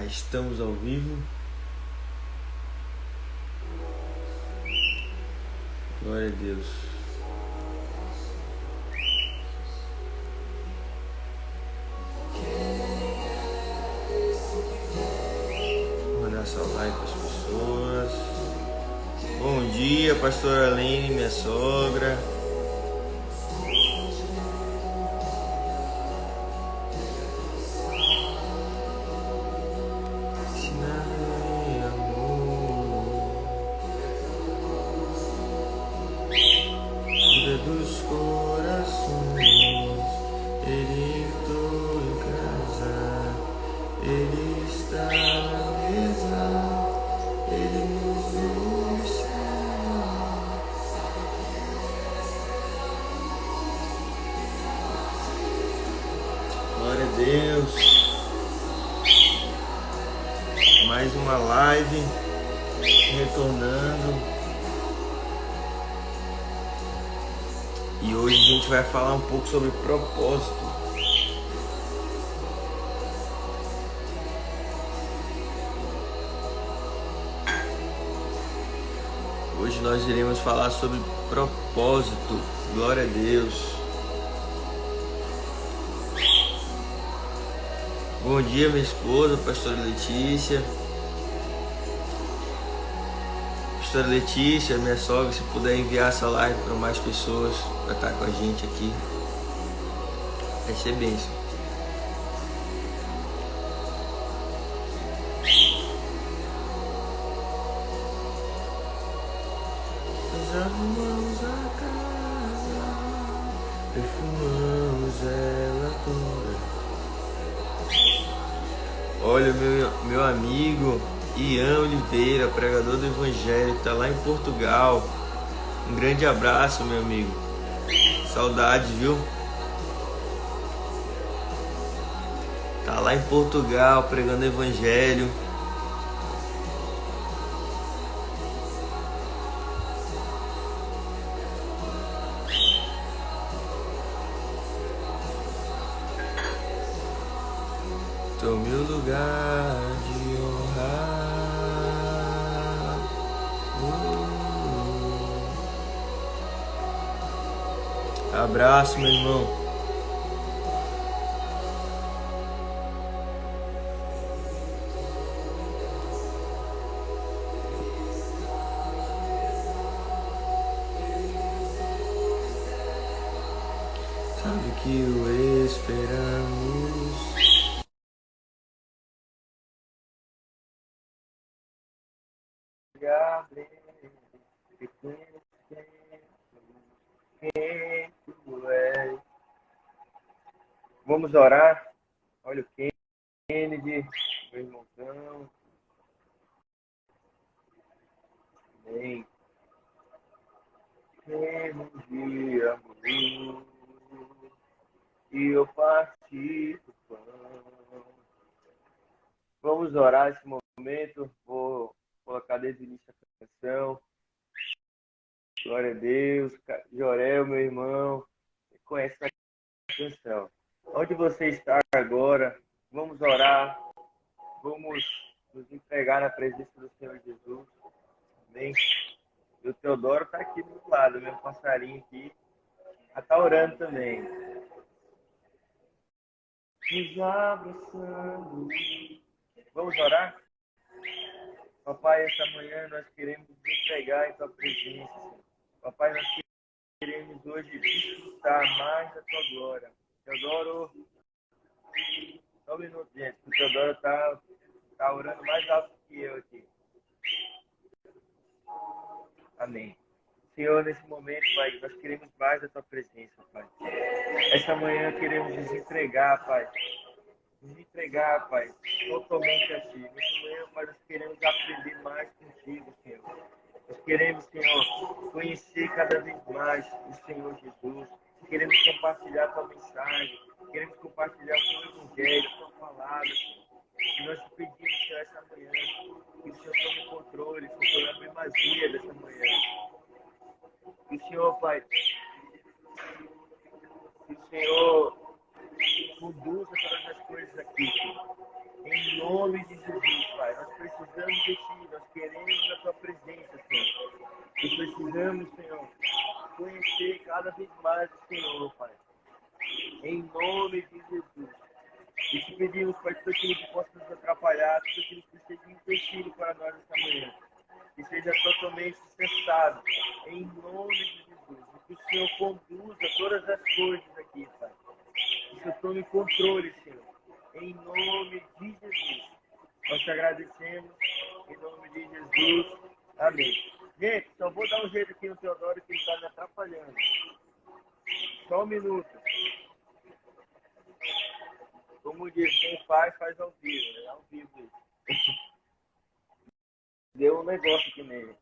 Estamos ao vivo. Glória a Deus. Vou mandar essa live para as pessoas. Bom dia, pastora Aline, minha sogra. Dos corações, Ele entrou em casa, Ele está na mesa, Ele nos viu no céu. Glória a Deus. Mais uma live retornando. E hoje a gente vai falar um pouco sobre propósito. Hoje nós iremos falar sobre propósito. Glória a Deus. Bom dia, minha esposa, pastora Letícia. Pastora Letícia, minha sogra, se puder enviar essa live para mais pessoas para estar com a gente aqui, vai ser bênção. Nós arrumamos a casa, perfumamos ela toda. Olha, meu amigo Ian Oliveira, pregador do Evangelho, que está lá em Portugal. Um grande abraço, meu amigo. Saudade, viu? Tá lá em Portugal pregando Evangelho. Tome o lugar de honrar. Abraço, meu irmão. Sabe que o esperamos. Vamos orar. Olha o Kennedy, meu irmãozão. Amém. Um dia amor, e eu participo do pão. Vamos orar esse momento. Vou colocar desde o início a canção. Glória a Deus. Jorel, meu irmão, você conhece essa canção. Onde você está agora? Vamos orar. Vamos nos entregar na presença do Senhor Jesus. Amém. E o Teodoro está aqui do meu lado, meu passarinho aqui. Está orando também. Nos abraçando. Vamos orar? Papai, esta manhã nós queremos nos entregar em tua presença. Papai, nós queremos hoje desfrutar mais da tua glória. Teodoro, só um minuto, gente. O Teodoro está orando mais alto que eu aqui. Amém. Senhor, nesse momento, Pai, nós queremos mais da tua presença, Pai. Esta manhã queremos nos entregar, Pai. Nos entregar, Pai, totalmente a Ti. Nessa manhã, Pai, nós queremos aprender mais contigo, Senhor. Nós queremos, Senhor, conhecer cada vez mais o Senhor Jesus. Queremos compartilhar a tua mensagem. Queremos compartilhar o teu evangelho, a tua palavra, Senhor. E nós te pedimos, Senhor, esta manhã, que o Senhor tome o controle, que o Senhor a primazia dessa manhã. Que o Senhor, Pai, que o Senhor conduza todas as coisas aqui, Senhor. Em nome de Jesus. cada vez mais o Senhor, Pai. Em nome de Jesus. E te pedimos, Pai, tudo aquilo que possa nos atrapalhar, tudo aquilo que seja empecilho para nós esta manhã, que seja totalmente cessado, em nome de Jesus. E que o Senhor conduza todas as coisas aqui, Pai. Que o Senhor tome controle, Senhor, em nome de Jesus. Nós te agradecemos, em nome de Jesus. Amém. Gente, só vou dar um jeito aqui no Teodoro que ele está me atrapalhando. Só um minuto. Como diz, quem faz, faz ao vivo. É ao vivo isso. Deu um negócio aqui nele.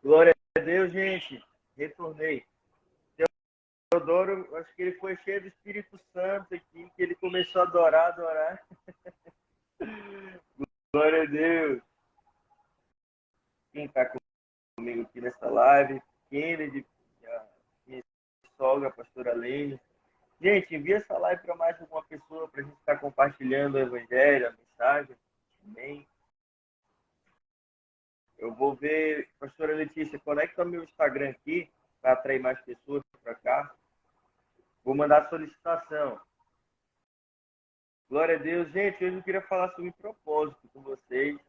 Glória a Deus, gente. Retornei. Teodoro, acho que ele foi cheio do Espírito Santo aqui, que ele começou a adorar. Glória a Deus. Quem está comigo aqui nessa live? Kennedy, minha sogra, a pastora Lene. Gente, envia essa live para mais alguma pessoa, para a gente estar compartilhando o Evangelho, a mensagem. Amém. Eu vou ver, pastora Letícia, conecta meu Instagram aqui, para atrair mais pessoas para cá. Vou mandar a solicitação. Glória a Deus. Gente, hoje eu queria falar sobre propósito com vocês.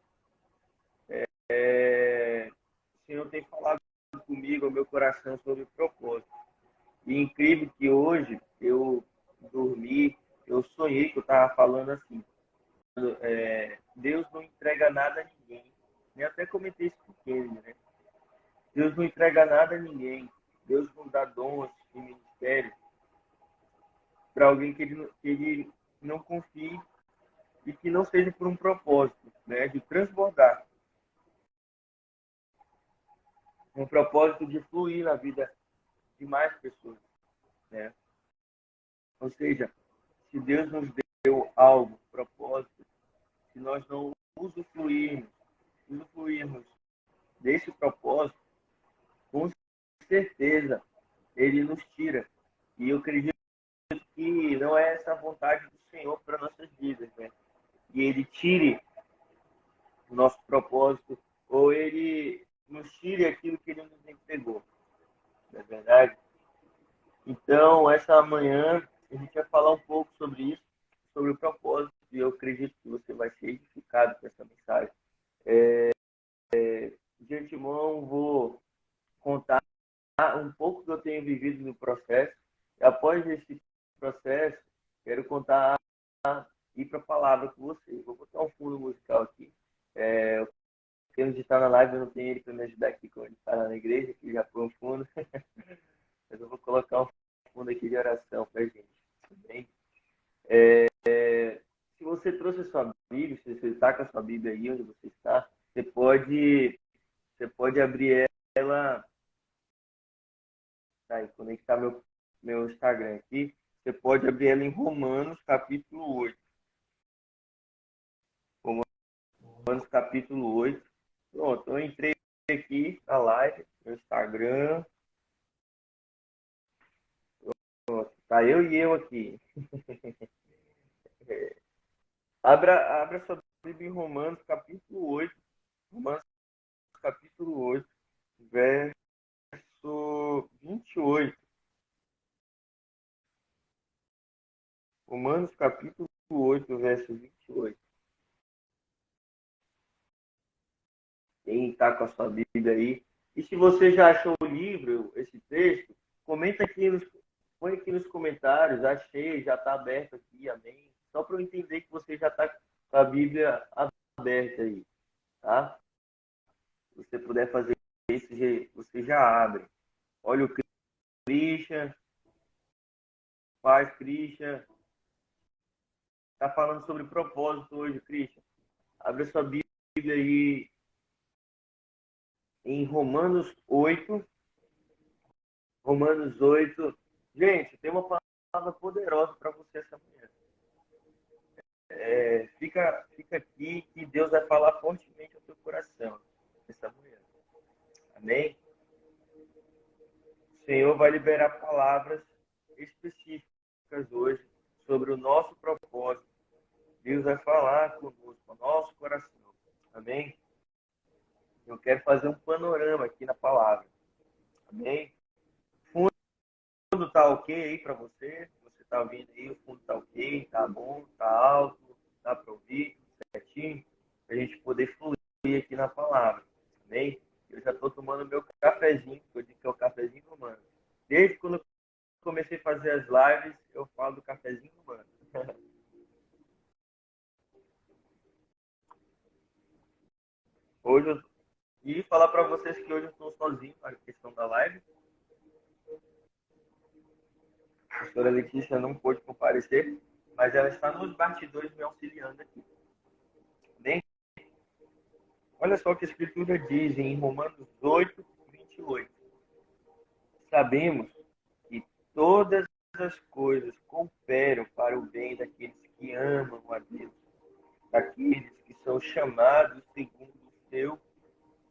O Senhor tem falado comigo, ao meu coração, sobre propósito. E é incrível que hoje eu dormi, eu sonhei que eu estava falando assim. Deus não entrega nada a ninguém. Eu até comentei isso com ele, né? Deus não entrega nada a ninguém. Deus não dá dons e ministério para alguém que ele não confie e que não seja por um propósito, né? De transbordar. Um propósito de fluir na vida de mais pessoas, né? Ou seja, se Deus nos deu algo, propósito, se nós não usufruirmos desse propósito, com certeza ele nos tira. E eu acredito que não é essa a vontade do Senhor para nossas vidas, né? E ele tire o nosso propósito ou ele nos tire aquilo que ele nos entregou, não é verdade? Então, essa manhã a gente vai falar um pouco sobre isso, sobre o propósito, e eu acredito que você vai ser edificado com essa mensagem. De antemão, vou contar um pouco que eu tenho vivido no processo. E após esse processo, quero contar e ir para a palavra com você. Vou botar um fundo musical aqui. O Kennedy está na live, eu não tenho ele para me ajudar aqui quando ele está na igreja, que já foi um fundo. Mas eu vou colocar um fundo aqui de oração para a gente. Tudo bem? Se você trouxe a sua Bíblia, se você está com a sua Bíblia aí onde você está, você pode abrir ela, tá aí, conectar meu Instagram aqui. Você pode abrir ela em Romanos, capítulo 8. Romanos, capítulo 8. Pronto, eu entrei aqui na live, no Instagram. Pronto, tá eu aqui. Abra sua Bíblia em Romanos, capítulo 8. Romanos, capítulo 8, verso 28. Romanos, capítulo 8, verso 28. Quem está com a sua Bíblia aí. E se você já achou o livro, esse texto, comenta aqui, põe aqui nos comentários. Achei, já está aberto aqui, amém. Só para eu entender que você já está com a Bíblia aberta aí, tá? Se você puder fazer isso, você já abre. Olha o Christian, Christian. Está falando sobre propósito hoje, Christian. Abre a sua Bíblia aí em Romanos 8. Romanos 8. Gente, tem uma palavra poderosa para você essa manhã. Fica aqui que Deus vai falar fortemente ao teu coração essa manhã. Amém? O Senhor vai liberar palavras específicas hoje sobre o nosso propósito. Deus vai falar conosco, com o nosso coração. Amém? Eu quero fazer um panorama aqui na palavra. Amém? O fundo está ok aí para você? Você está ouvindo aí? O fundo está ok? Está bom? Está alto? Dá para ouvir? Certinho? Para a gente poder fluir aqui na palavra. Amém? Eu já estou tomando meu cafezinho, que eu digo que é o cafezinho humano. Desde quando eu comecei a fazer as lives, eu falo do cafezinho humano. Hoje eu... E falar para vocês que hoje eu estou sozinho na questão da live. A professora Letícia não pôde comparecer, mas ela está nos bastidores me auxiliando aqui. Bem, olha só o que a Escritura diz em Romanos 8, 28. Sabemos que todas as coisas cooperam para o bem daqueles que amam a Deus, daqueles que são chamados segundo o seu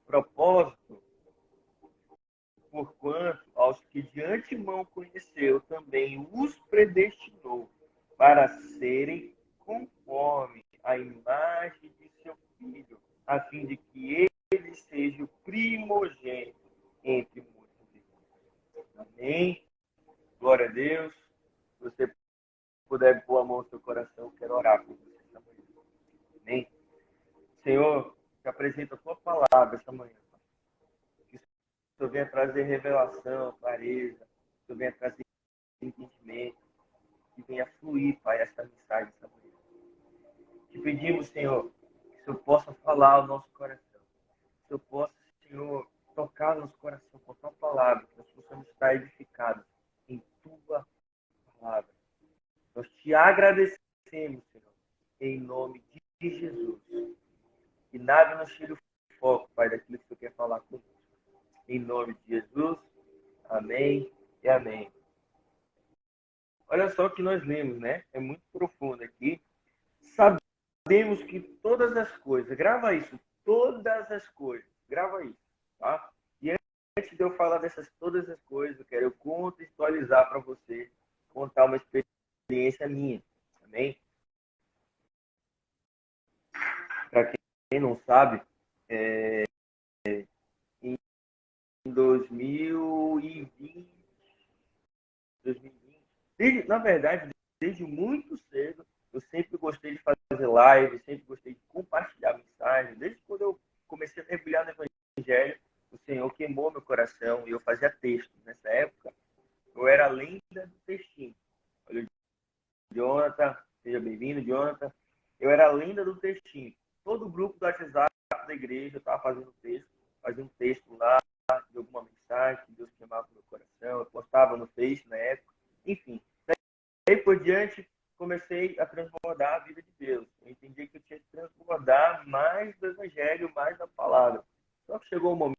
propósito. Porquanto, aos que de antemão conheceu, também os predestinou para serem conforme a imagem de seu Filho, a fim de que ele seja o primogênito entre muitos irmãos. Amém? Glória a Deus. Se você puder pôr a mão no seu coração, quero orar por você esta manhã. Amém? Senhor, te apresento a tua palavra esta manhã. Que o Senhor venha trazer revelação, clareza, que o Senhor venha trazer entendimento, que venha fluir, Pai, essa mensagem esta manhã. Te pedimos, Senhor, que o Senhor possa falar ao nosso coração. Que o Senhor possa, Senhor, tocar o nosso coração com a tua palavra, que nós possamos estar edificados em tua palavra. Nós te agradecemos, Senhor, em nome de Jesus. Que nada nos tire o foco, Pai, daquilo que tu quer falar conosco. Em nome de Jesus. Amém e amém. Olha só o que nós lemos, né? É muito profundo aqui. Sabemos que todas as coisas, grava isso, todas as coisas, grava isso, tá? E antes de eu falar dessas todas as coisas, eu quero contextualizar para você, contar uma experiência minha, amém? Para quem não sabe, em 2020, na verdade, desde muito cedo, eu sempre gostei de fazer live, sempre gostei de compartilhar mensagem. Desde quando eu comecei a mergulhar no Evangelho, o Senhor queimou meu coração e eu fazia texto. Nessa época, eu era a lenda do textinho. Olha, Jonathan, seja bem-vindo, Jonathan. Eu era a lenda do textinho. Todo o grupo do WhatsApp da igreja estava fazendo texto, fazia um texto lá de alguma mensagem que Deus queimava no meu coração. Eu postava no Face na época. Enfim, daí por diante, comecei a transbordar a vida de Deus. Eu entendi que eu tinha que transbordar mais do Evangelho, mais da palavra. Só que chegou um momento,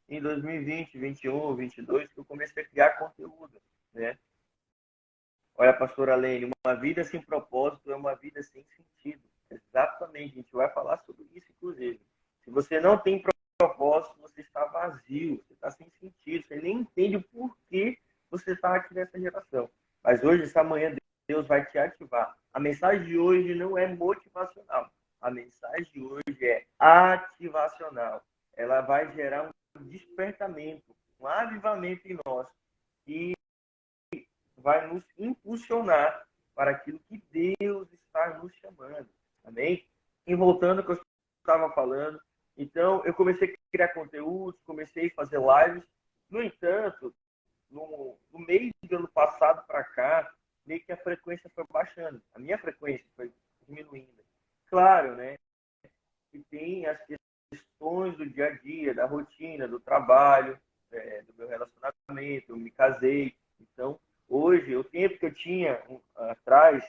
em 2020, 21, 22, que eu comecei a criar conteúdo, né? Olha, pastora Lene, uma vida sem propósito é uma vida sem sentido. Exatamente, a gente vai falar sobre isso, inclusive. Se você não tem propósito, você está vazio, você está sem sentido, você nem entende o porquê você está aqui nessa geração. Mas hoje, essa manhã, Deus vai te ativar. A mensagem de hoje não é motivacional. A mensagem de hoje é ativacional. Ela vai gerar um despertamento, um avivamento em nós. E vai nos impulsionar para aquilo que Deus está nos chamando. Amém? E voltando ao que eu estava falando, então eu comecei a criar conteúdos, comecei a fazer lives. No entanto, no mês do ano passado para cá, meio que a frequência foi baixando. A minha frequência foi diminuindo. Claro, né? Que tem as questões do dia a dia, da rotina, do trabalho, do meu relacionamento, eu me casei. Então, hoje, o tempo que eu tinha atrás,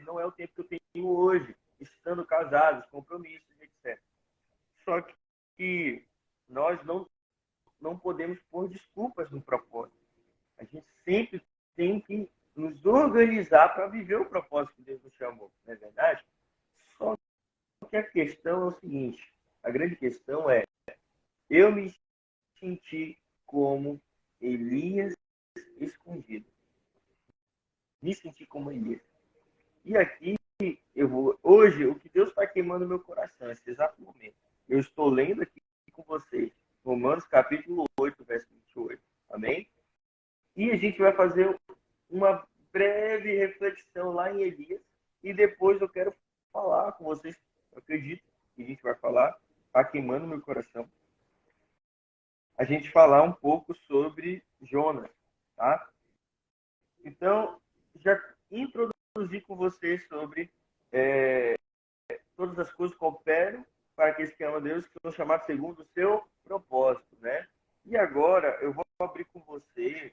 não é o tempo que eu tenho hoje, estando casados, compromissos, etc. Só que nós não podemos pôr desculpas no propósito. A gente sempre tem que nos organizar para viver o propósito que Deus nos chamou, não é verdade? Só que a questão é o seguinte, a grande questão é, eu me senti como Elias escondido. Me senti como Elias. E aqui, hoje, o que Deus está queimando no meu coração, nesse exato momento. Eu estou lendo aqui com vocês, Romanos capítulo 8, verso 28. Amém? E a gente vai fazer uma breve reflexão lá em Elias. E depois eu quero falar com vocês. Eu acredito que a gente vai falar, está queimando meu coração. A gente falar um pouco sobre Jonas, tá? Então, já introduzi com vocês sobre todas as coisas cooperam para aqueles que amam a Deus, que são chamados segundo o seu propósito, né? E agora eu vou abrir com você,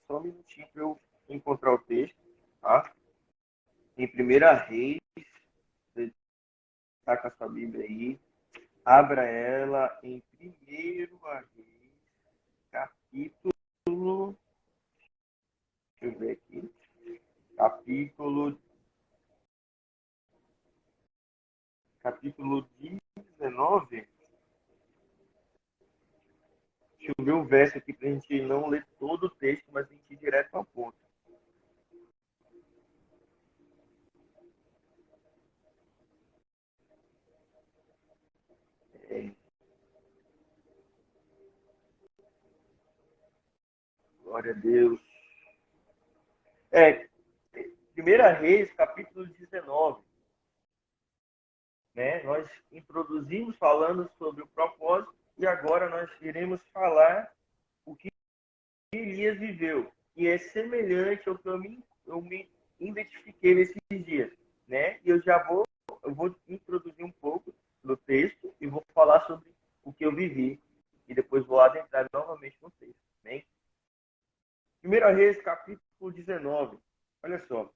só um minutinho para eu encontrar o texto, tá? Em 1 Reis, você está com a sua Bíblia aí, abra ela em 1 Reis, capítulo, deixa eu ver aqui, capítulo 19. Deixa eu ver o verso aqui para a gente não ler todo o texto, mas a gente ir direto ao ponto. Glória a Deus. 1 Reis, capítulo 19. Né? Nós introduzimos falando sobre o propósito e agora nós iremos falar o que Elias viveu. E é semelhante ao que eu me identifiquei nesses dias. Né? E eu vou introduzir um pouco do texto e vou falar sobre o que eu vivi. E depois vou adentrar novamente no texto. Né? 1 Reis, capítulo 19. Olha só.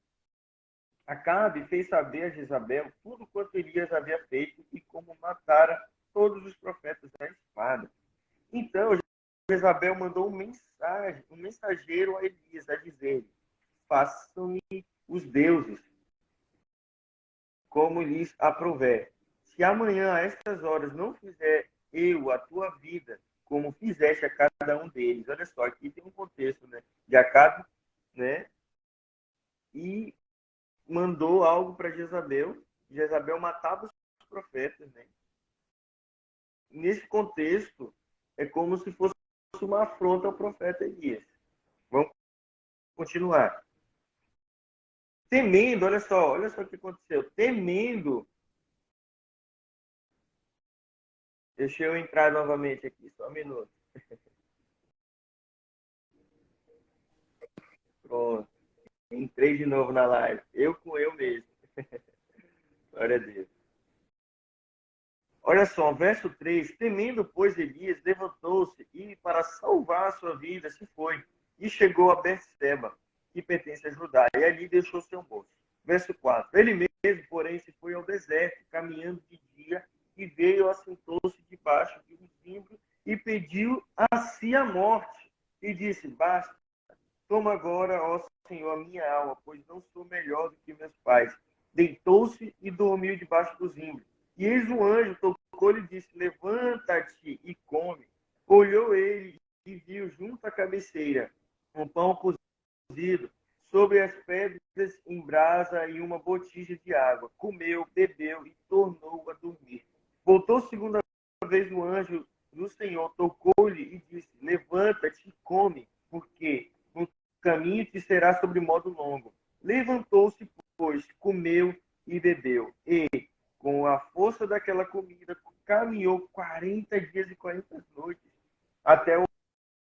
Acabe fez saber a Jezabel tudo quanto Elias havia feito e como matara todos os profetas da espada. Então, Jezabel mandou um mensageiro a Elias a dizer: façam-me os deuses como lhes aprouver. Se amanhã a estas horas não fizer eu a tua vida como fizeste a cada um deles. Olha só, aqui tem um contexto, né, de Acabe, né, e mandou algo para Jezabel. Jezabel matava os profetas, né? Nesse contexto, é como se fosse uma afronta ao profeta Elias. Vamos continuar. Temendo, olha só o que aconteceu. Temendo. Deixa eu entrar novamente aqui, só um minuto. Pronto. Entrei de novo na live. Eu com eu mesmo. Glória a Deus. Olha só, verso 3. Temendo, pois, Elias levantou-se e, para salvar a sua vida, se foi. E chegou a Berseba, que pertence a Judá, e ali deixou seu moço. Verso 4. Ele mesmo, porém, se foi ao deserto, caminhando de dia, e veio, assentou-se debaixo de um zimbro, e pediu a si a morte. E disse: basta, toma agora, ó Senhor, a minha alma, pois não sou melhor do que meus pais. Deitou-se e dormiu debaixo do zimbro. E eis o anjo tocou-lhe e disse: levanta-te e come. Olhou ele e viu junto à cabeceira um pão cozido sobre as pedras em brasa e uma botija de água. Comeu, bebeu e tornou a dormir. Voltou segunda vez o anjo do Senhor, tocou-lhe e disse: levanta-te e come, porque no caminho te será sobre modo longo. Levantou-se, pois, comeu e bebeu. E, com a força daquela comida, caminhou 40 dias e 40 noites até o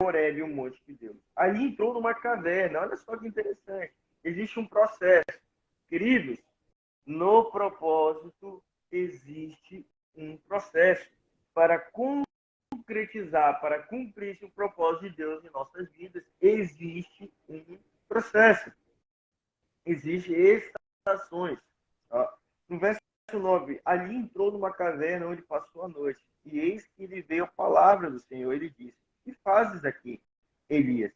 Horebe, o monte de Deus. Ali entrou numa caverna. Olha só que interessante. Existe um processo. Queridos, no propósito existe um processo para concretizar, para cumprir o propósito de Deus em nossas vidas. Existe um processo. Existem estações. No verso 9, ali entrou numa caverna onde passou a noite. E eis que lhe veio a palavra do Senhor. Ele disse: que fazes aqui, Elias?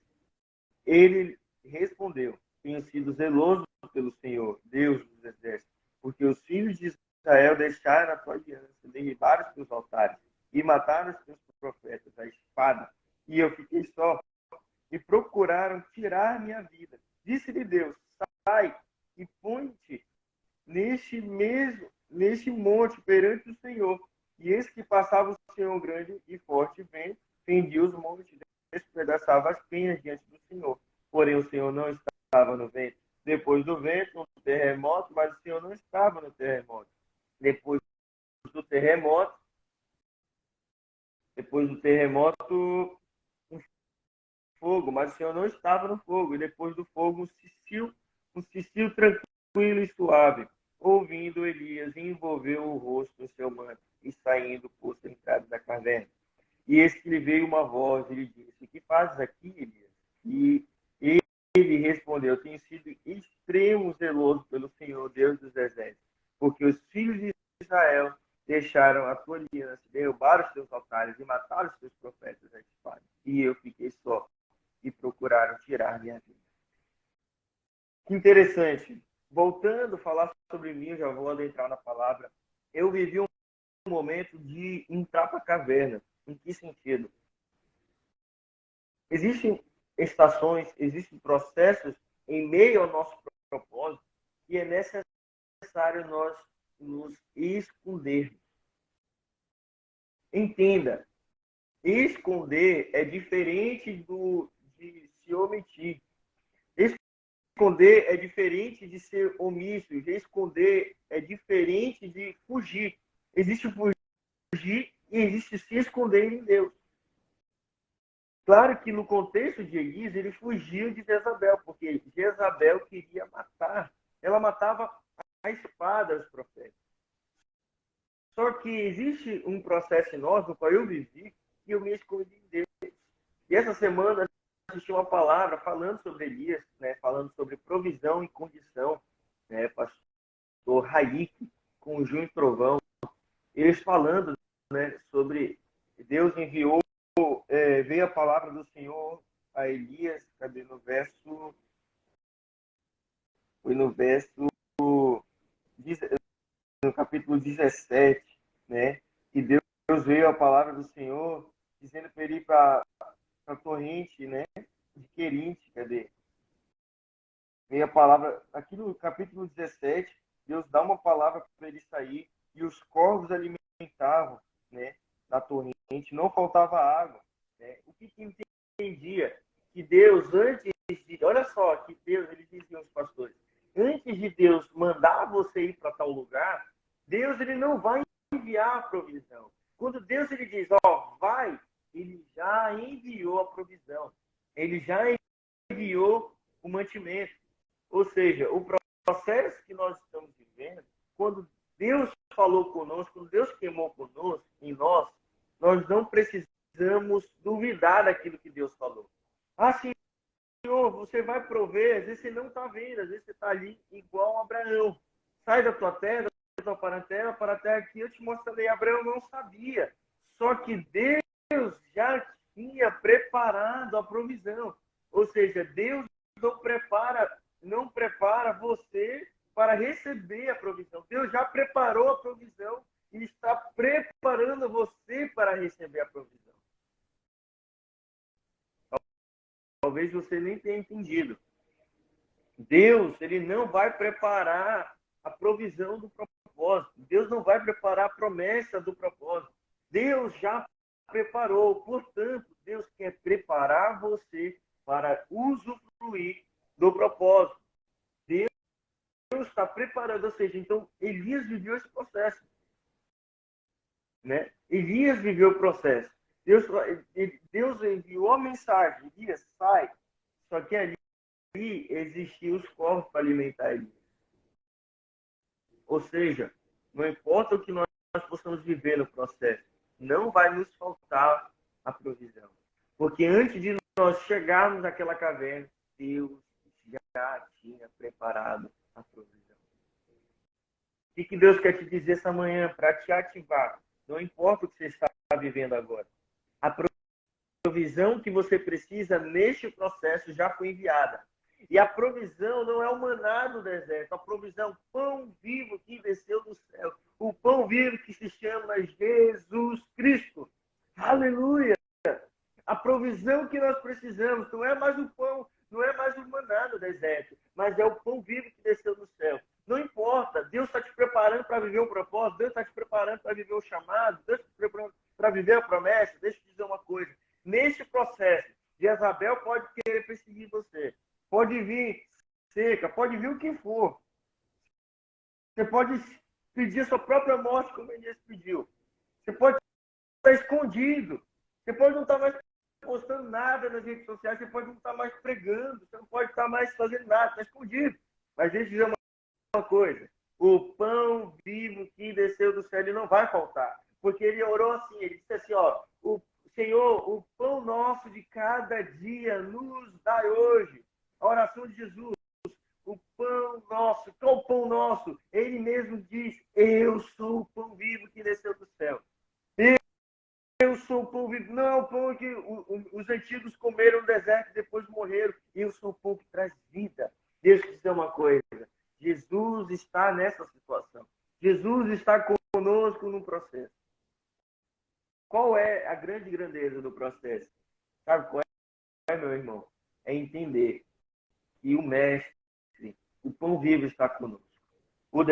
Ele respondeu: tenho sido zeloso pelo Senhor, Deus dos exércitos, porque os filhos de Israel deixaram a tua aliança, derribaram os teus altares e mataram os teus profetas, a espada. E eu fiquei só. e procuraram tirar minha vida. Disse-lhe Deus: sai e põe-te neste monte perante o Senhor. E eis que passava o Senhor grande e forte vento, fendia os montes, despedaçava as penhas diante do Senhor. Porém o Senhor não estava no vento. Depois do vento, um terremoto, mas o Senhor não estava no terremoto. Depois do terremoto, um fogo, mas o Senhor não estava no fogo. E depois do fogo, um cicio tranquilo e suave. Ouvindo Elias, envolveu o rosto no seu manto e saindo, pôs a entrada da caverna. E eis que lhe veio uma voz e lhe disse: que fazes aqui, Elias? E ele respondeu: tenho sido extremo zeloso pelo Senhor, Deus dos exércitos, porque os filhos de Israel deixaram a tua aliança, derrubaram os teus altares e mataram os teus profetas a espada. E eu fiquei só, e procuraram tirar minha vida. Que interessante. Voltando a falar sobre mim, eu já vou adentrar na palavra. Eu vivi um momento de entrar para a caverna. Em que sentido? Existem estações, existem processos em meio ao nosso propósito e é necessário nós nos escondermos. Entenda, esconder é diferente de se omitir. Esconder é diferente de ser omisso. Esconder é diferente de fugir. Existe fugir e existe se esconder em Deus. Claro que no contexto de Elias, ele fugiu de Jezabel, porque Jezabel queria matar. Ela matava a espada os profetas. Só que existe um processo em nós, no qual eu vivi, e eu me escondi em Deus. E essa semana assisti uma palavra falando sobre Elias, né, falando sobre provisão e condição, né, pastor Raik, com Junho e Trovão, eles falando, né, sobre Deus enviou, veio a palavra do Senhor a Elias, cadê no verso? Foi no verso, no capítulo 17, né, que Deus veio a palavra do Senhor dizendo para ele ir para a torrente, né, de Querinte, cadê? Veio a palavra, aqui no capítulo 17, Deus dá uma palavra para ele sair e os corvos alimentavam, né, da torrente, não faltava água, né? O que entendia? Que Deus, antes de, olha só, que Deus, ele dizia aos pastores, antes de Deus mandar você ir para tal lugar, Deus, ele não vai enviar a provisão. Quando Deus, ele diz, ó, vai, ele já enviou a provisão. Ele já enviou o mantimento. Ou seja, o processo que nós estamos vivendo, quando Deus falou conosco, quando Deus queimou conosco, em nós não precisamos duvidar daquilo que Deus falou. Ah, Senhor, você vai prover, às vezes você não está vendo, às vezes você está ali igual a Abraão. Sai da tua terra, da tua parentela, para a terra que eu te mostrarei. Abraão não sabia. Só que Deus já tinha preparado a provisão. Ou seja, Deus não prepara você para receber a provisão. Deus já preparou a provisão e está preparando você para receber a provisão. Talvez você nem tenha entendido. Deus, ele não vai preparar a provisão do propósito. Deus não vai preparar a promessa do propósito. Deus já preparou. Portanto, Deus quer preparar você para usufruir do propósito. Deus está preparando, ou seja, então Elias viveu esse processo, né? Elias viveu o processo. Deus enviou a mensagem, Elias, sai. Só que ali existiam os corvos para alimentar Elias. Ou seja, não importa o que nós possamos viver no processo, não vai nos faltar a provisão. Porque antes de nós chegarmos naquela caverna, Deus já tinha preparado a provisão. O que Deus quer te dizer essa manhã para te ativar? Não importa o que você está vivendo agora. A provisão que você precisa neste processo já foi enviada. E a provisão não é o maná do deserto. A provisão é o pão vivo que desceu do céu. O pão vivo que se chama Jesus Cristo. Aleluia! A provisão que nós precisamos, não é mais o pão, não é mais o maná no deserto, mas é o pão vivo que desceu do céu. Não importa, Deus está te preparando para viver o propósito, Deus está te preparando para viver o chamado, Deus está te preparando para viver a promessa. Deixa eu te dizer uma coisa. Neste processo, Jezabel pode querer perseguir você. Pode vir seca, pode vir o que for. Você pode pedir a sua própria morte, como Elias pediu. Você pode estar escondido. Você pode não estar mais postando nada nas redes sociais, você pode não estar mais pregando, você não pode estar mais fazendo nada, está escondido. Mas deixa eu dizer uma coisa. O pão vivo que desceu do céu, ele não vai faltar. Porque ele orou assim, ele disse assim, ó, o Senhor, o pão nosso de cada dia nos dai hoje. A oração de Jesus. O pão nosso, qual o pão nosso? Ele mesmo diz, eu sou o pão vivo que desceu do céu. Eu sou o pão vivo. Não é o pão que os antigos comeram no deserto e depois morreram. Eu sou o pão que traz vida. Deixa eu te dizer uma coisa. Jesus está nessa situação. Jesus está conosco no processo. Qual é a grande grandeza do processo? Sabe qual é, meu irmão? É entender que o Mestre, o pão vivo, está conosco. O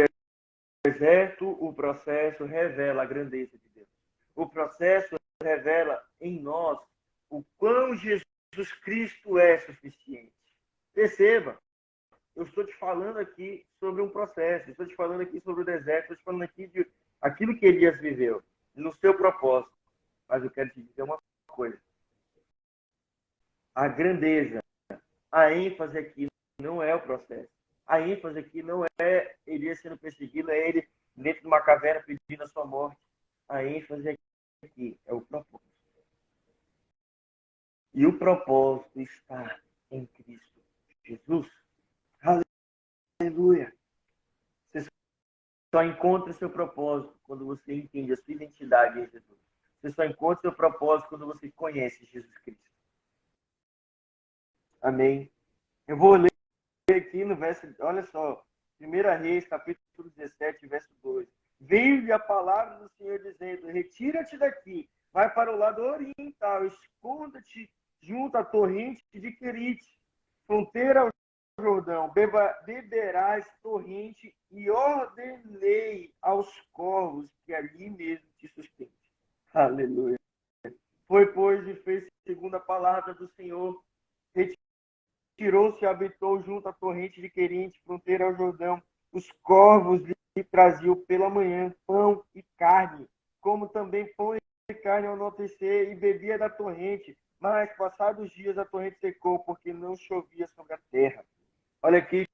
deserto, o processo revela a grandeza de Deus. O processo revela em nós o quão Jesus Cristo é suficiente. Perceba, eu estou te falando aqui sobre um processo, estou te falando aqui sobre o deserto, estou te falando aqui de aquilo que Elias viveu, no seu propósito. Mas eu quero te dizer uma coisa. A grandeza, a ênfase aqui não é o processo. A ênfase aqui não é Elias sendo perseguido, é ele dentro de uma caverna pedindo a sua morte. A ênfase aqui é o propósito. E o propósito está em Cristo Jesus. Aleluia. Você só encontra seu propósito quando você entende a sua identidade em Jesus. Você só encontra seu propósito quando você conhece Jesus Cristo. Amém. Eu vou ler aqui no verso, olha só, 1 Reis, capítulo 17, verso 2. Veio-lhe a palavra do Senhor dizendo, retira-te daqui, vai para o lado oriental, esconda-te junto à torrente de Querite, fronteira ao Jordão, beberás torrente e ordenei aos corvos que ali mesmo te sustente. Aleluia. Foi, pois, e fez segundo a palavra do Senhor, retirou-se e habitou junto à torrente de Querite, fronteira ao Jordão. Os corvos lhe traziam pela manhã pão e carne, como também pão e carne ao anoitecer, e bebia da torrente. Mas, passados os dias, a torrente secou, porque não chovia sobre a terra. Olha aqui,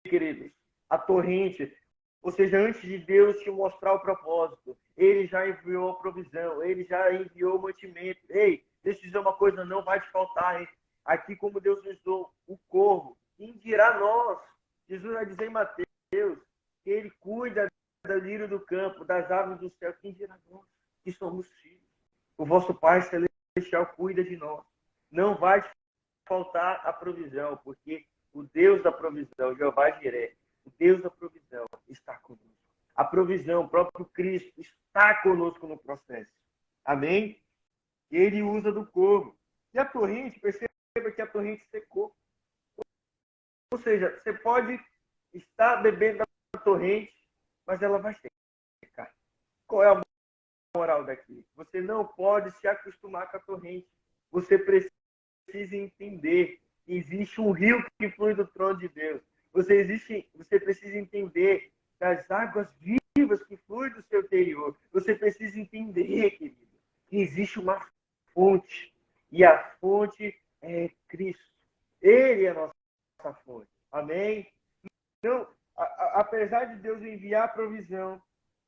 queridos, a torrente, ou seja, antes de Deus te mostrar o propósito, ele já enviou a provisão, ele já enviou o mantimento. Ei, deixa eu dizer uma coisa, não vai te faltar, hein? Aqui, como Deus nos deu o corvo, quem dirá nós? Jesus vai dizer em Mateus que ele cuida do lírio do campo, das aves do céu. Quem dirá nós que somos filhos? O vosso Pai Celestial cuida de nós. Não vai te faltar a provisão, porque o Deus da provisão, Jeová Jiré, o Deus da provisão está conosco. A provisão, o próprio Cristo, está conosco no processo. Amém? Ele usa do corvo. E a torrente, perceba que a torrente secou. Ou seja, você pode estar bebendo da torrente, mas ela vai secar. Qual é a moral daqui? Você não pode se acostumar com a torrente. Você precisa entender que existe um rio que flui do trono de Deus. Você precisa entender das águas vivas que fluem do seu interior. Você precisa entender, querido, que existe uma fonte. E a fonte é Cristo. Ele é a nossa fonte. Amém? Então, apesar de Deus enviar a provisão,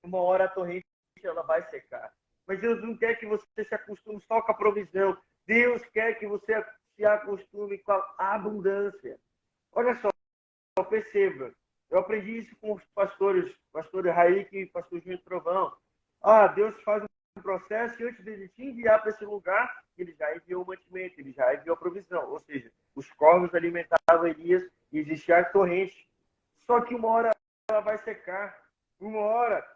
uma hora a torrente ela vai secar. Mas Deus não quer que você se acostume só com a provisão. Deus quer que você se acostume com a abundância. Olha só, perceba. Eu aprendi isso com os pastores, pastor Raíque e pastor Júnior Trovão. Deus faz um processo e antes de te enviar para esse lugar, ele já enviou o mantimento, ele já enviou a provisão. Ou seja, os corvos alimentavam Elias e existia a torrente. Só que uma hora ela vai secar. Uma hora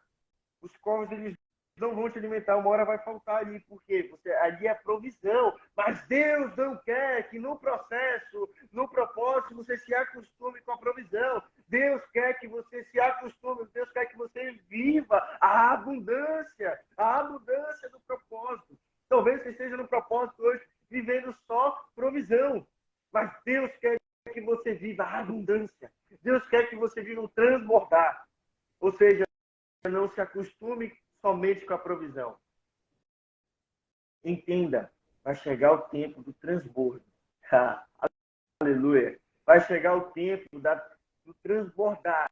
os corvos eles não vão te alimentar, uma hora vai faltar ali, porque ali é provisão. Mas Deus não quer que no processo, no propósito, você se acostume com a provisão. Deus quer que você se acostume, Deus quer que você viva a abundância do propósito. Talvez você esteja no propósito hoje, vivendo só provisão. Mas Deus quer que você viva a abundância. Deus quer que você viva o transbordar. Ou seja, não se acostume somente com a provisão. Entenda, vai chegar o tempo do transbordo. Aleluia. Vai chegar o tempo do transbordar,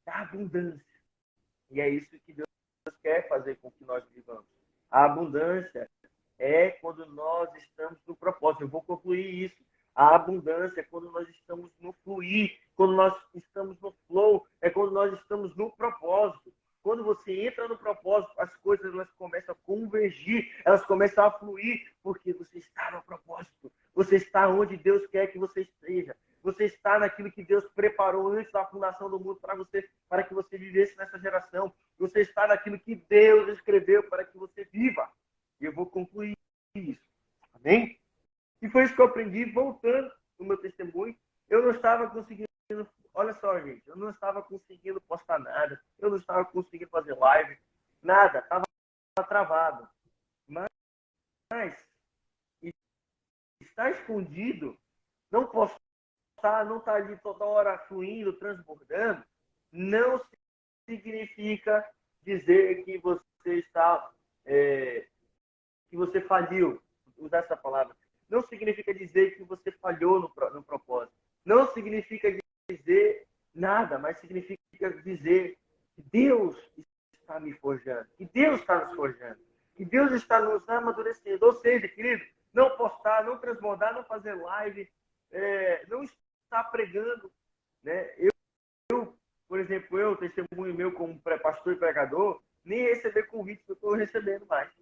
da abundância. E é isso que Deus quer fazer com que nós vivamos. A abundância é quando nós estamos no propósito. Eu vou concluir isso. A abundância é quando nós estamos no fluir, quando nós estamos no flow, é quando nós estamos no propósito. Quando você entra no propósito, as coisas elas começam a convergir, elas começam a fluir, porque você está no propósito. Você está onde Deus quer que você esteja. Você está naquilo que Deus preparou antes da fundação do mundo para você, para que você vivesse nessa geração. Você está naquilo que Deus escreveu para que você viva. E eu vou concluir isso. Amém? E foi isso que eu aprendi, voltando no meu testemunho. Eu não estava conseguindo, olha só, gente, eu não estava conseguindo postar nada, eu não estava conseguindo fazer live, nada, estava travado. Mas está escondido, não postar, não está ali toda hora fluindo, transbordando, não significa dizer que você está, que você faliu, usar essa palavra. Não significa dizer que você falhou no propósito. Não significa dizer nada, mas significa dizer que Deus está me forjando, que Deus está nos forjando, que Deus está nos amadurecendo. Ou seja, querido, não postar, não transbordar, não fazer live, não estar pregando. Né? Por exemplo, eu, testemunho meu como pastor e pregador, nem receber convites que eu estou recebendo mais.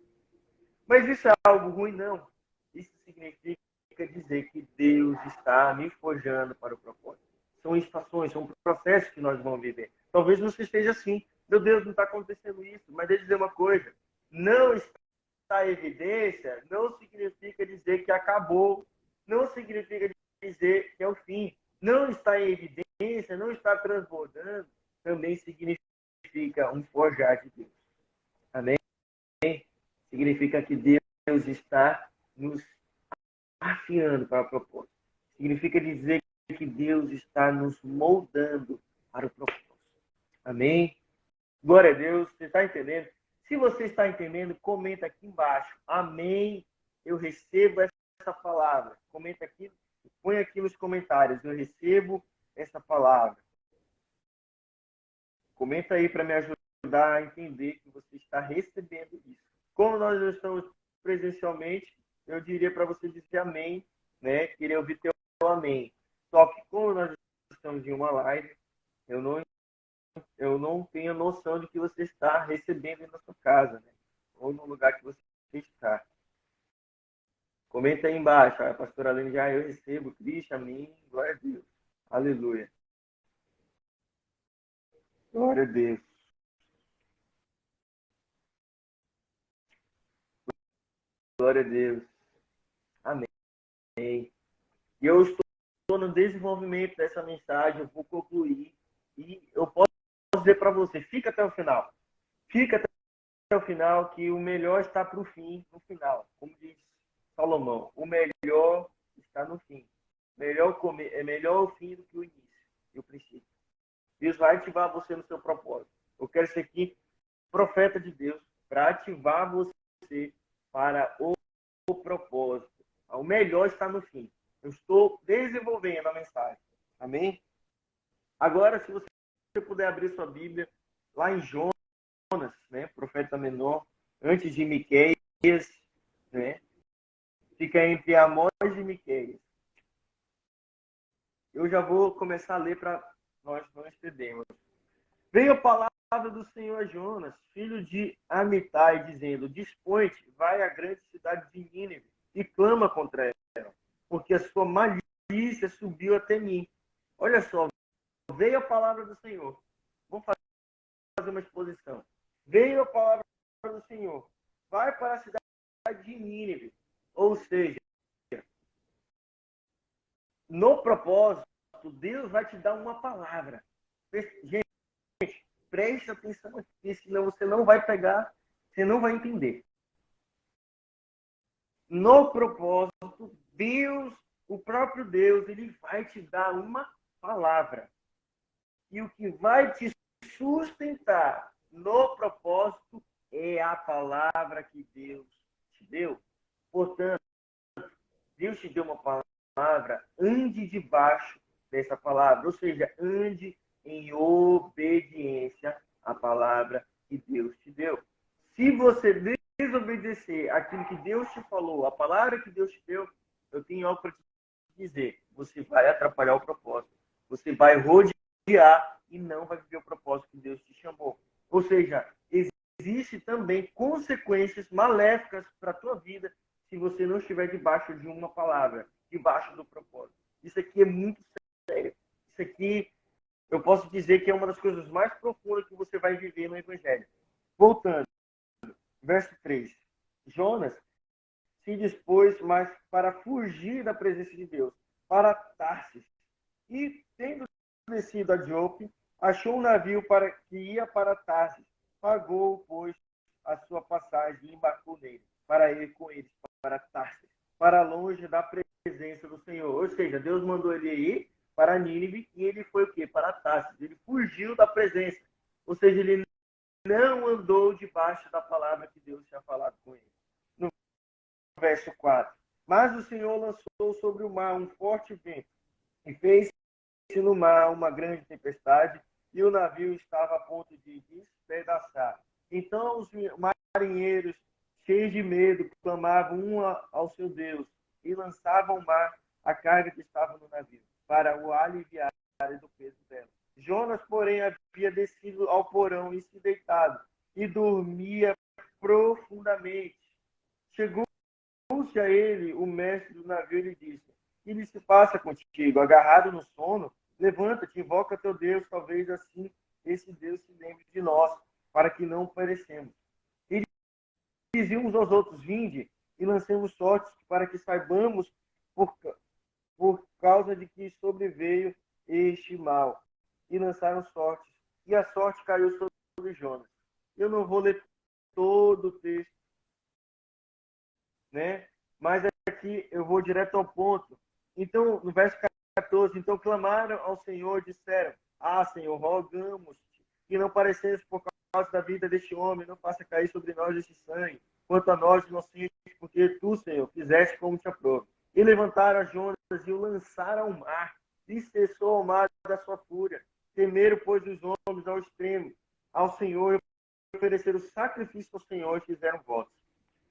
Mas isso é algo ruim? Não. Isso significa dizer que Deus está me forjando para o propósito. São estações, são processos que nós vamos viver. Talvez você esteja assim. Meu Deus, não está acontecendo isso. Mas deixa eu dizer uma coisa. Não está em evidência, não significa dizer que acabou. Não significa dizer que é o fim. Não está em evidência, não está transbordando, também significa um forjar de Deus. Amém? Significa que Deus está nos afiando para o propósito. Significa dizer que Deus está nos moldando para o propósito. Amém? Glória a Deus. Você está entendendo? Se você está entendendo, comenta aqui embaixo. Amém. Eu recebo essa palavra. Comenta aqui, põe aqui nos comentários. Eu recebo essa palavra. Comenta aí para me ajudar a entender que você está recebendo isso. Como nós não estamos presencialmente, eu diria para você dizer amém, né? Queria ouvir teu amém. Só que como nós estamos em uma live, eu não tenho noção de que você está recebendo na sua casa, né? Ou no lugar que você está. Comenta aí embaixo. A pastora Aline já eu recebo. Cristo, amém. Glória a Deus. Aleluia. Glória a Deus. Glória a Deus. Amém. E eu estou no desenvolvimento dessa mensagem, eu vou concluir. E eu posso dizer para você, fica até o final. Fica até o final, que o melhor está para o fim, no final. Como diz Salomão, o melhor está no fim. É melhor o fim do que o início e o princípio. Deus vai ativar você no seu propósito. Eu quero ser aqui profeta de Deus para ativar você para o propósito. O melhor está no fim. Eu estou desenvolvendo a mensagem. Amém? Agora, se você puder abrir sua Bíblia, lá em Jonas, né, profeta menor, antes de Miqueias, né, fica entre Amós e Miqueias. Eu já vou começar a ler para nós não excedermos. Veio a palavra do Senhor a Jonas, filho de Amitai, dizendo: Dispõe-te, vai à grande cidade de Nínive e clama contra ela, porque a sua malícia subiu até mim. Olha só, veio a palavra do Senhor. Vamos fazer uma exposição. Veio a palavra do Senhor. Vai para a cidade de Nínive. Ou seja, no propósito, Deus vai te dar uma palavra. Gente, preste atenção aqui, senão você não vai pegar, você não vai entender. No propósito, Deus, o próprio Deus, ele vai te dar uma palavra. E o que vai te sustentar no propósito é a palavra que Deus te deu. Portanto, Deus te deu uma palavra, ande debaixo dessa palavra. Ou seja, ande em obediência à palavra que Deus te deu. Se você desobedecer aquilo que Deus te falou, a palavra que Deus te deu, eu tenho algo para te dizer. Você vai atrapalhar o propósito. Você vai rodear e não vai viver o propósito que Deus te chamou. Ou seja, existe também consequências maléficas para a tua vida se você não estiver debaixo de uma palavra, debaixo do propósito. Isso aqui é muito sério. Isso aqui, eu posso dizer que é uma das coisas mais profundas que você vai viver no Evangelho. Voltando, verso 3. Jonas se dispôs, mas para fugir da presença de Deus, para Tarsis. E, tendo descido a Jope, achou um navio que ia para Tarsis. Pagou, pois, a sua passagem e embarcou nele, para ir com eles para Tarsis, para longe da presença do Senhor. Ou seja, Deus mandou ele ir para Nínive e ele foi o quê? Para Tarsis. Ele fugiu da presença. Ou seja, ele não andou debaixo da palavra que Deus tinha falado com ele. No verso 4. Mas o Senhor lançou sobre o mar um forte vento e fez no mar uma grande tempestade e o navio estava a ponto de despedaçar. Então os marinheiros, cheios de medo, clamavam um ao seu Deus e lançavam ao mar a carga que estava no navio, para o aliviar do peso dela. Jonas, porém, havia descido ao porão e se deitado, e dormia profundamente. Chegou-se a ele o mestre do navio e lhe disse: que lhe se passa contigo? Agarrado no sono? Levanta-te, invoca teu Deus, talvez assim esse Deus se lembre de nós, para que não perecemos. E diziam uns aos outros: vinde e lancemos sortes, para que saibamos por causa de que sobreveio este mal. E lançaram sortes, e a sorte caiu sobre Jonas. Eu não vou ler todo o texto, né? Mas aqui eu vou direto ao ponto. Então, no verso 14, então clamaram ao Senhor, disseram: ah, Senhor, rogamos-te que não parecemos por causa da vida deste homem, não faça cair sobre nós esse sangue, quanto a nós inocentes, porque tu, Senhor, fizeste como te aprove. E levantaram a Jonas e o lançaram ao mar, e cessou ao mar da sua fúria. Temeram, pois, os homens ao extremo, ao Senhor, e ofereceram sacrifício ao Senhor e fizeram votos.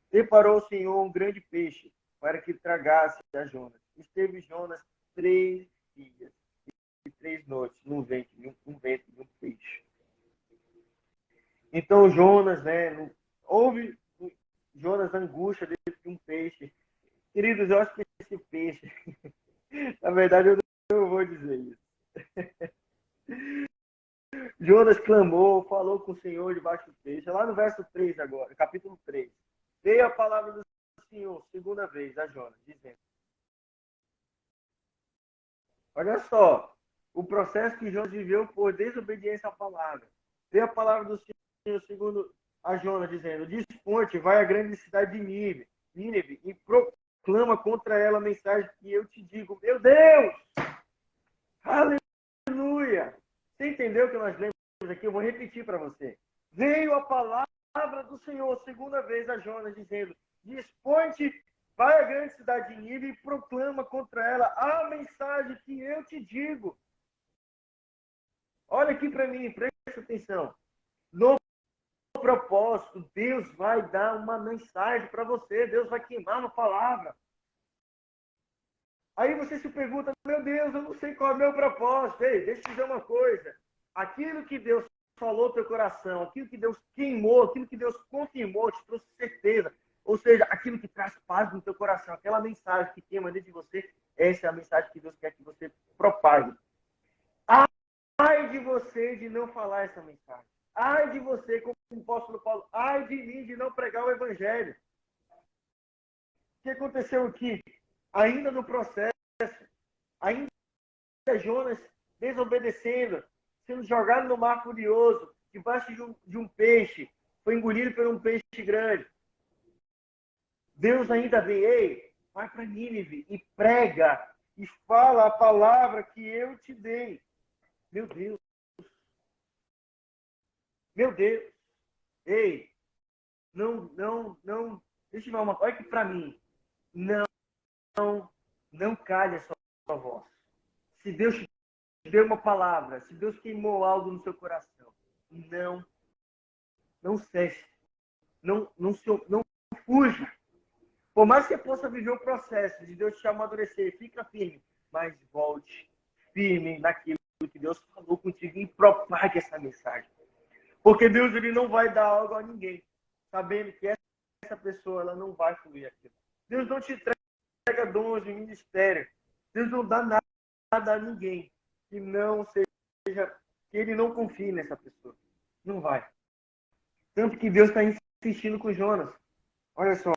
Separou o Senhor um grande peixe para que tragasse a Jonas. Esteve Jonas 3 dias e 3 noites num ventre de um peixe. Então Jonas, né, houve Jonas angústia dentro de um peixe. Queridos, eu acho que esse peixe, na verdade eu não vou dizer isso. Jonas clamou, falou com o Senhor debaixo do peixe. Lá no verso 3 agora, capítulo 3. Veio a palavra do Senhor, segunda vez, a Jonas, dizendo: olha só, o processo que Jonas viveu por desobediência à palavra. Veio a palavra do Senhor, segundo a Jonas, dizendo: dispõe-te, vai à grande cidade de Nínive e proclama contra ela a mensagem que eu te digo. Meu Deus! Aleluia! Você entendeu o que nós lemos aqui? Eu vou repetir para você. Veio a palavra do Senhor, segunda vez a Jonas, dizendo: dispõe-te, vai à grande cidade de Nínive e proclama contra ela a mensagem que eu te digo. Olha aqui para mim, preste atenção. No propósito, Deus vai dar uma mensagem para você. Deus vai queimar uma palavra. Aí você se pergunta: meu Deus, eu não sei qual é o meu propósito. Ei, deixa eu te dizer uma coisa. Aquilo que Deus falou no teu coração, aquilo que Deus queimou, aquilo que Deus confirmou, te trouxe certeza. Ou seja, aquilo que traz paz no teu coração, aquela mensagem que queima dentro de você, essa é a mensagem que Deus quer que você propague. Ai de você de não falar essa mensagem. Ai de você, como o apóstolo Paulo, ai de mim de não pregar o evangelho. O que aconteceu aqui? Ainda no processo, ainda Jonas desobedecendo, sendo jogado no mar furioso, debaixo de um peixe, foi engolido por um peixe grande. Deus ainda vem, ei, vai para Nínive e prega e fala a palavra que eu te dei. Meu Deus. Meu Deus. Ei, não. Deixa eu falar uma coisa. Olha aqui para mim. Não calhe a sua voz. Se Deus te deu uma palavra, se Deus queimou algo no seu coração, não cesse. Não fuja. Por mais que você possa viver o processo de Deus te amadurecer, fica firme, mas volte firme naquilo que Deus falou contigo e propague essa mensagem. Porque Deus ele não vai dar algo a ninguém, sabendo que essa pessoa ela não vai fluir aquilo. Deus não te entrega dons de ministério. Deus não dá nada a ninguém que não seja, que ele não confie nessa pessoa. Não vai. Tanto que Deus está insistindo com Jonas. Olha só,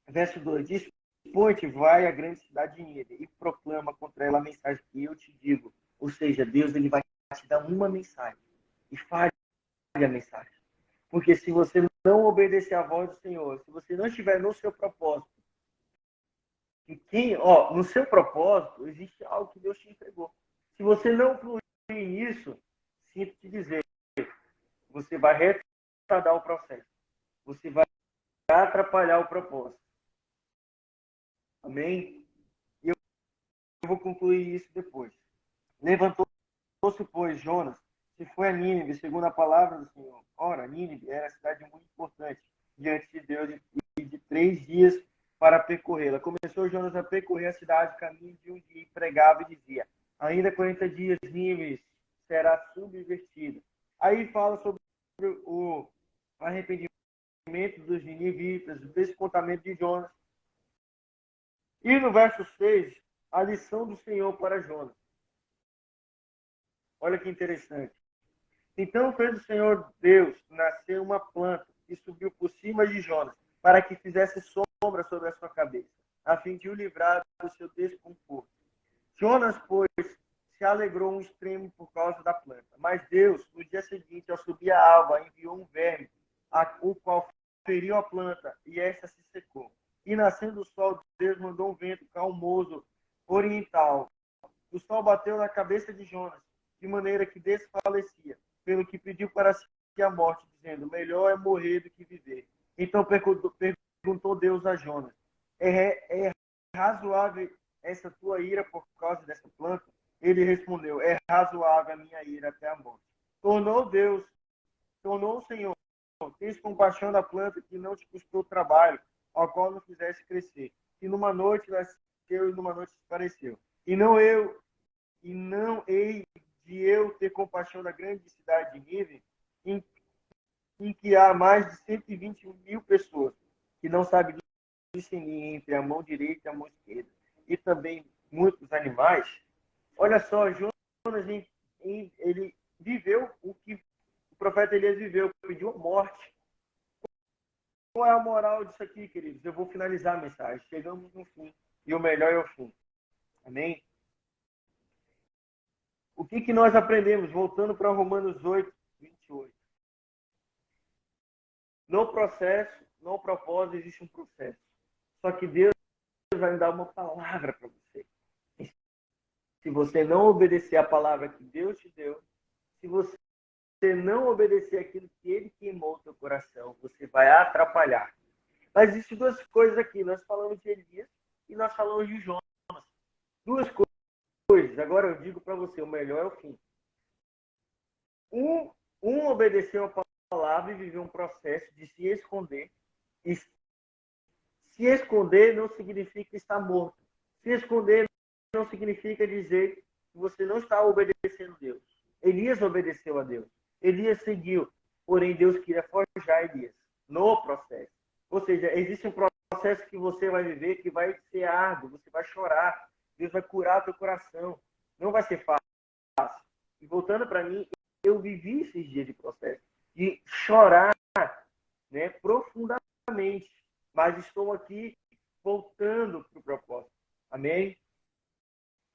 verso 2: Dispõe-te, vai à grande cidade de Nínive e proclama contra ela a mensagem que eu te digo. Ou seja, Deus ele vai te dar uma mensagem e fale a mensagem. Porque se você não obedecer à voz do Senhor, se você não estiver no seu propósito, no seu propósito existe algo que Deus te entregou. Se você não fluir nisso, sinto te dizer, você vai retardar o processo. Você vai atrapalhar o propósito. Amém? E eu vou concluir isso depois. Levantou-se, pois, Jonas, se foi a Nínive, segundo a palavra do Senhor. Ora, Nínive era uma cidade muito importante diante de Deus e de 3 dias para percorrê-la. Começou Jonas a percorrer a cidade, caminho de um dia, e pregava e dizia: ainda 40 dias, Nínive será subvertida. Aí fala sobre o arrependimento dos ninivitas, o descontamento de Jonas. E no verso 6, a lição do Senhor para Jonas. Olha que interessante. Então fez o Senhor Deus nascer uma planta que subiu por cima de Jonas, para que fizesse sombra sobre a sua cabeça, a fim de o livrar do seu desconforto. Jonas, pois, se alegrou um extremo por causa da planta. Mas Deus, no dia seguinte, ao subir a alva, enviou um verme, o qual feriu a planta, e esta se secou. E nascendo o sol, Deus mandou um vento calmoso oriental. O sol bateu na cabeça de Jonas, de maneira que desfalecia, pelo que pediu para si a morte, dizendo: melhor é morrer do que viver. Então perguntou Deus a Jonas: é razoável essa tua ira por causa dessa planta? Ele respondeu: é razoável a minha ira até a morte. Tornou o Senhor: tens compaixão da planta que não te custou trabalho, ao qual não fizeste crescer, que numa noite nasceu e numa noite desapareceu. E não hei de eu ter compaixão da grande cidade de Nínive, em que há mais de 120 mil pessoas que não sabem discernir entre a mão direita e a mão esquerda, e também muitos animais. Olha só, Jonas, ele viveu o que o profeta Elias viveu, pediu a morte. Qual é a moral disso aqui, queridos? Eu vou finalizar a mensagem. Chegamos no fim, e o melhor é o fim. Amém? O que nós aprendemos? Voltando para Romanos 8, 28. No processo, no propósito, existe um processo. Só que Deus vai dar uma palavra para você. Se você não obedecer a palavra que Deus te deu, se você não obedecer aquilo que Ele queimou no seu coração, você vai atrapalhar. Mas existem 2 coisas aqui. Nós falamos de Elias e nós falamos de Jonas. 2 coisas. Agora eu digo para você, o melhor é o fim. Um obedeceu a palavra e viveu um processo de se esconder. E se esconder não significa estar morto. Se esconder não significa dizer que você não está obedecendo a Deus. Elias obedeceu a Deus. Elias seguiu. Porém, Deus queria forjar Elias no processo. Ou seja, existe um processo que você vai viver que vai ser árduo. Você vai chorar. Deus vai curar teu coração. Não vai ser fácil. E voltando para mim, eu vivi esses dias de processo, de chorar, né, profundamente. Mas estou aqui voltando para o propósito. Amém?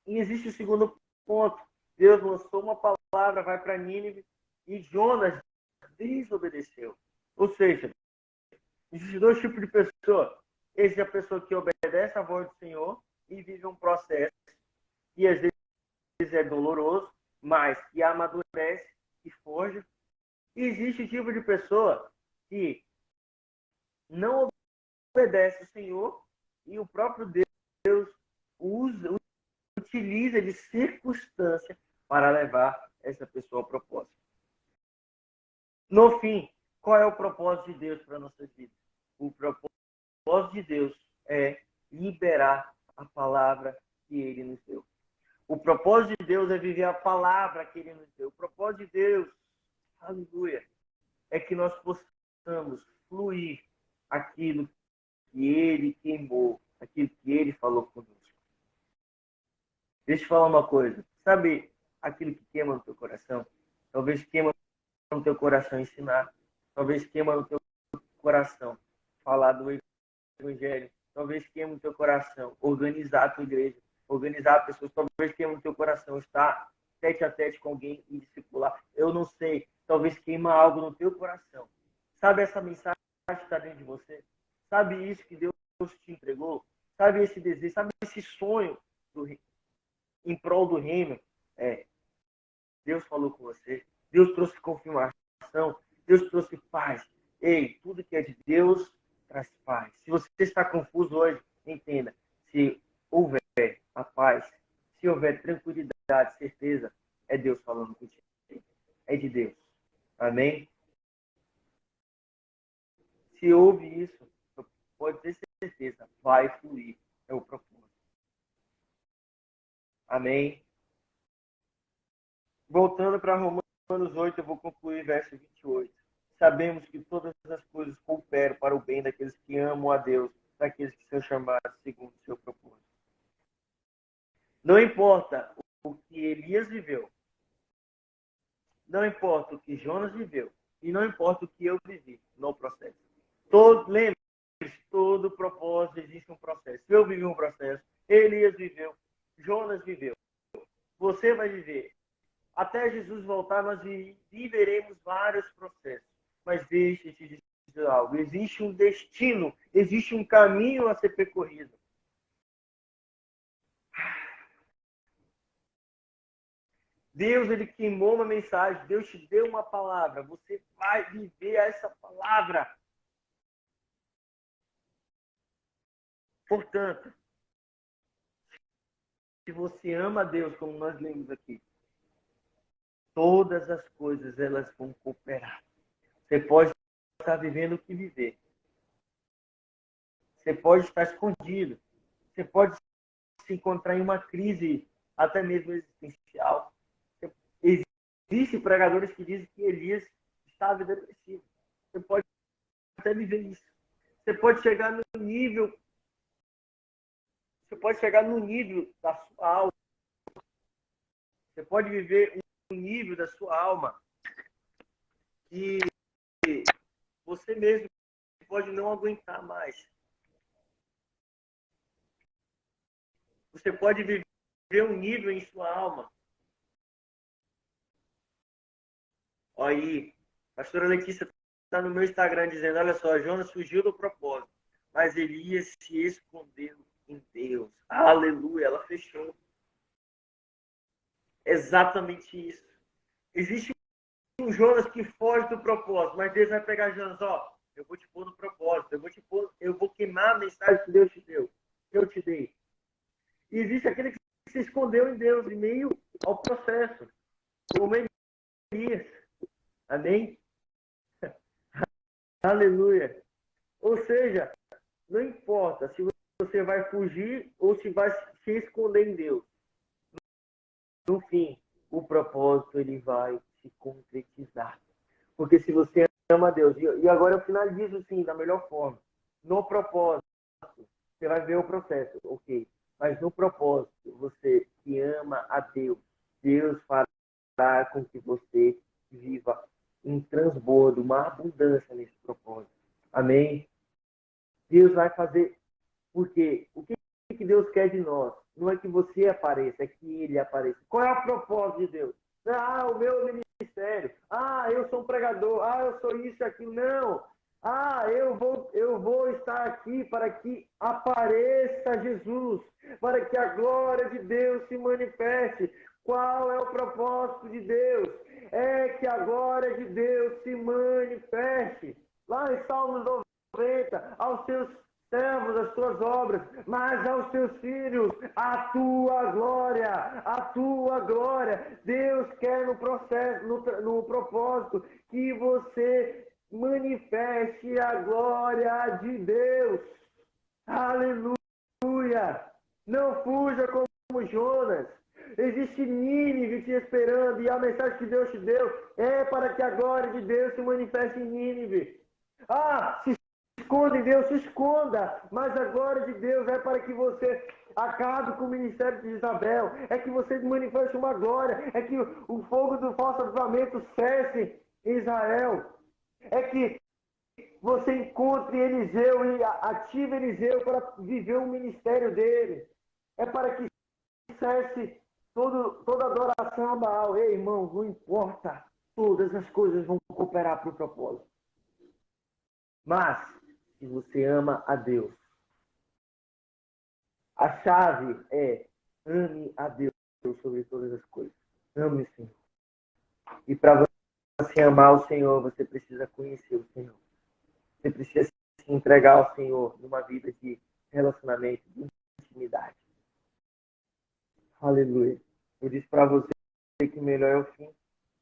E existe o segundo ponto. Deus lançou uma palavra, vai para Nínive, e Jonas desobedeceu. Ou seja, existem dois tipos de pessoa. Existe a pessoa que obedece à voz do Senhor e vive um processo, e às vezes é doloroso, mas que amadurece e forja. E existe o tipo de pessoa que não obedece ao Senhor e o próprio Deus utiliza de circunstância para levar essa pessoa ao propósito. No fim, qual é o propósito de Deus para a nossa vida? O propósito de Deus é liberar a palavra que Ele nos deu. O propósito de Deus é viver a palavra que Ele nos deu. O propósito de Deus, aleluia, é que nós possamos fluir aquilo que Ele queimou, aquilo que Ele falou conosco. Deixa eu falar uma coisa. Sabe aquilo que queima no teu coração? Talvez queima no teu coração ensinar. Talvez queima no teu coração falar do Evangelho. Talvez queima no teu coração organizar a tua igreja. Organizar pessoas. Talvez queima no teu coração estar tete a tete com alguém e discipular. Eu não sei. Talvez queima algo no teu coração. Sabe essa mensagem que está dentro de você? Sabe isso que Deus te entregou? Sabe esse desejo? Sabe esse sonho em prol do reino? Deus falou com você. Deus trouxe confirmação. Deus trouxe paz. Ei, tudo que é de Deus traz paz. Se você está confuso hoje, entenda. Se houver a paz, se houver tranquilidade, certeza, é Deus falando contigo. É de Deus. Amém? Se houve isso, pode ter certeza, vai fluir. É o propósito. Amém? Voltando para Romanos 8, eu vou concluir verso 28. Sabemos que todas as coisas cooperam para o bem daqueles que amam a Deus, daqueles que são chamados segundo o seu propósito. Não importa o que Elias viveu, não importa o que Jonas viveu, e não importa o que eu vivi no processo. Lembre-se, todo propósito existe um processo. Eu vivi um processo, Elias viveu, Jonas viveu. Você vai viver. Até Jesus voltar, nós viveremos vários processos. Mas deixe-te de dizer algo. Existe um destino, existe um caminho a ser percorrido. Deus, Ele queimou uma mensagem. Deus te deu uma palavra. Você vai viver essa palavra. Portanto, se você ama a Deus, como nós lemos aqui, todas as coisas elas vão cooperar. Você pode estar vivendo o que viver. Você pode estar escondido. Você pode se encontrar em uma crise, até mesmo existencial. Existem pregadores que dizem que Elias estava depressivo. Você pode até viver isso. Você pode chegar no nível. Você pode chegar no nível da sua alma. Você pode viver um nível da sua alma que você mesmo pode não aguentar mais. Você pode viver um nível em sua alma. Olha aí, a pastora Letícia está no meu Instagram dizendo, olha só, Jonas fugiu do propósito, mas Elias se escondeu em Deus. Aleluia, ela fechou. Exatamente isso. Existe um Jonas que foge do propósito, mas Deus vai pegar Jonas, ó, eu vou te pôr no propósito, eu vou queimar a mensagem que Deus te deu, que eu te dei. E existe aquele que se escondeu em Deus, em meio ao processo, como Elias. Amém? Aleluia. Ou seja, não importa se você vai fugir ou se vai se esconder em Deus. No fim, o propósito ele vai se concretizar. Porque se você ama a Deus, e agora eu finalizo assim, da melhor forma. No propósito, você vai ver o processo, ok. Mas no propósito, você que ama a Deus, Deus fará com que você viva um transbordo, uma abundância nesse propósito. Amém? Deus vai fazer, porque o que Deus quer de nós? Não é que você apareça, é que Ele apareça. Qual é o propósito de Deus? Ah, o meu ministério. Ah, eu sou um pregador. Ah, eu sou isso e aquilo. Não. Ah, eu vou estar aqui para que apareça Jesus, para que a glória de Deus se manifeste. Qual é o propósito de Deus? É que a glória de Deus se manifeste. Lá em Salmos 90, aos seus servos, as tuas obras, mas aos teus filhos, a tua glória, a tua glória. Deus quer no processo, no propósito, que você manifeste a glória de Deus. Aleluia! Não fuja como Jonas. Existe Nínive te esperando, e a mensagem que Deus te deu é para que a glória de Deus se manifeste em Nínive. Ah, se esconda em Deus, se esconda, mas a glória de Deus é para que você acabe com o ministério de Isabel, é que você manifeste uma glória, é que o fogo do falso avivamento cesse em Israel, é que você encontre Eliseu e ative Eliseu para viver o ministério dele, é para que cesse toda adoração a Baal. Ei, irmão, não importa, todas as coisas vão cooperar para o propósito. Mas, se você ama a Deus, a chave é ame a Deus sobre todas as coisas. Ame o Senhor. E para você amar o Senhor, você precisa conhecer o Senhor. Você precisa se entregar ao Senhor numa vida de relacionamento, de intimidade. Aleluia. Eu disse para você que melhor é o fim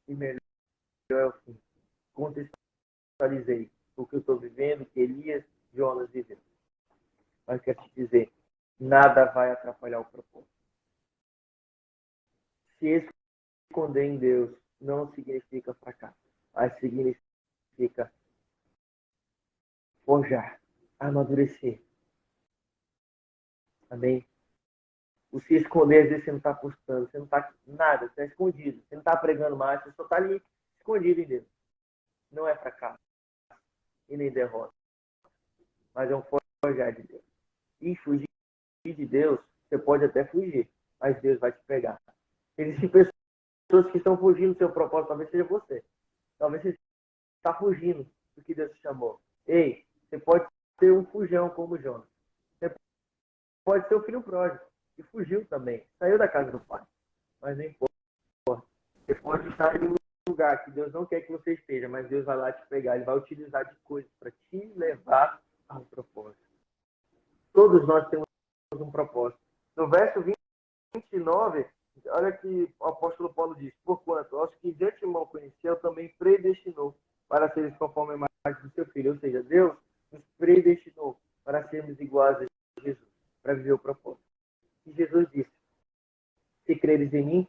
e melhor é o fim. Contextualizei o que eu estou vivendo, que Elias, Jonas viveu. Mas quero te dizer, nada vai atrapalhar o propósito. Se esconder em Deus não significa fracasso, mas significa forjar, amadurecer. Amém? O se esconder, às vezes você não está postando, você não está nada, você está escondido, você não está pregando mais, você só está ali escondido em Deus. Não é fracasso e nem derrota, mas é um forjar de Deus. E fugir de Deus, você pode até fugir, mas Deus vai te pegar. Existem pessoas que estão fugindo do seu propósito, talvez seja você. Talvez você está fugindo do que Deus te chamou. Ei, você pode ser um fujão como Jonas. Você pode ser o filho pródigo, que fugiu também, saiu da casa do pai. Mas não importa. Você pode estar em um lugar que Deus não quer que você esteja, mas Deus vai lá te pegar, Ele vai utilizar de coisas para te levar a um propósito. Todos nós temos um propósito. No verso 29, olha que o apóstolo Paulo diz: porquanto aos que de antemão conheceu, também predestinou para seres conforme a imagem do seu Filho. Ou seja, Deus nos predestinou para sermos iguais a Jesus, para viver o propósito. E Jesus disse: se creres em mim,